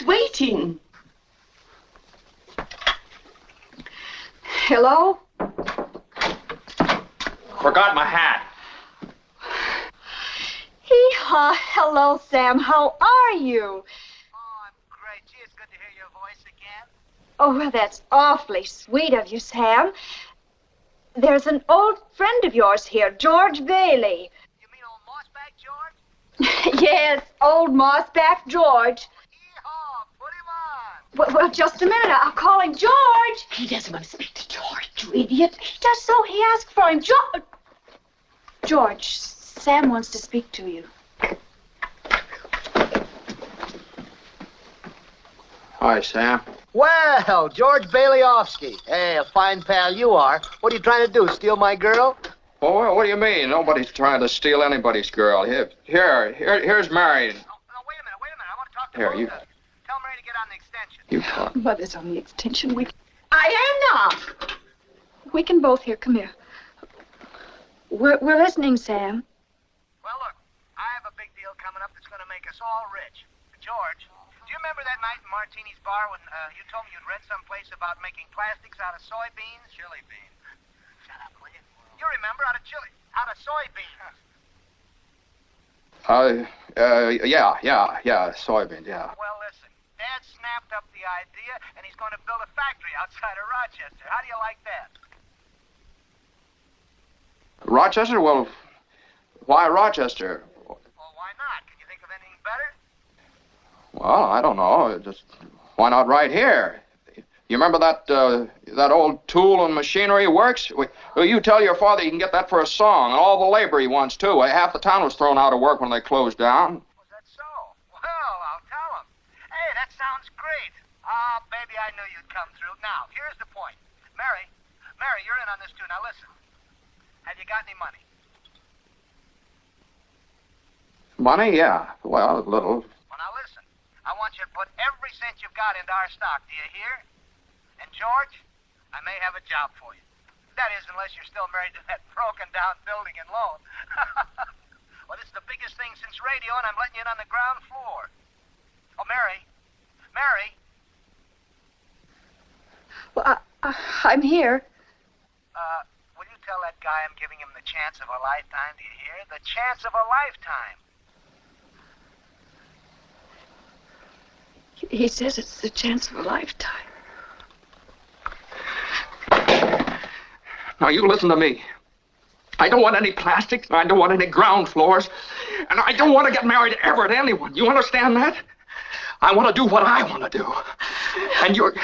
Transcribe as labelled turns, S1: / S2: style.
S1: Waiting. Hello?
S2: Forgot my hat.
S1: Hee-haw. Hello, Sam. How are you?
S3: Oh, I'm great. Gee, it's good to hear your voice again.
S1: Oh, well, that's awfully sweet of you, Sam. There's an old friend of yours here, George Bailey.
S3: You mean old Mossback George?
S1: Yes, old Mossback George.
S3: Hee-haw, put him on.
S1: Well, just a minute. I'll call him. George!
S4: He doesn't want to speak to George, you idiot.
S1: He does so. He asked for him. George, Sam wants to speak to you.
S2: Hi, Sam.
S3: Well, George Baileyovsky. Hey, a fine pal you are. What are you trying to do, steal my girl?
S2: Oh, what do you mean? Nobody's trying to steal anybody's girl. Here's Mary.
S3: Oh, no, wait a minute. I want to talk to
S2: Here,
S3: both
S2: you.
S3: of you. Tell Mary to get on the extension.
S2: You talk.
S1: Mother's on the extension. I am not. We can both hear. Come here. We're listening, Sam.
S3: Well, look, I have a big deal coming up that's going to make us all rich. George, do you remember that night in Martini's bar when you told me you'd read someplace about making plastics out of soybeans? Chili beans. Shut up, will you? You remember, out of soybeans.
S2: Yeah, soybeans, yeah.
S3: Well, listen, Dad snapped up the idea, and he's going to build a factory outside of Rochester. How do you like that?
S2: Rochester? Well, why Rochester?
S3: Well, why not? Can you think of anything better?
S2: Well, I don't know. Just why not right here? You remember that old tool and machinery works? Well, you tell your father you can get that for a song, and all the labor he wants, too. Half the town was thrown out of work when they closed down.
S3: Was that so? Well, I'll tell him. Hey, that sounds great. Ah, baby, I knew you'd come through. Now, here's the point. Mary, you're in on this, too. Now, listen. Have you got any money?
S2: Money? Yeah. Well, a little.
S3: Well, now, listen. I want you to put every cent you've got into our stock. Do you hear? And, George, I may have a job for you. That is, unless you're still married to that broken-down building and loan. Well, this is the biggest thing since radio, and I'm letting you in on the ground floor. Oh, Mary.
S1: Well, I'm here.
S3: Will you tell that guy I'm giving him the chance of a lifetime? Do you hear? The chance of a lifetime.
S1: He says it's the chance of a lifetime.
S2: Now, you listen to me. I don't want any plastics, I don't want any ground floors, and I don't want to get married ever to anyone. You understand that? I want to do what I want to do. And you're...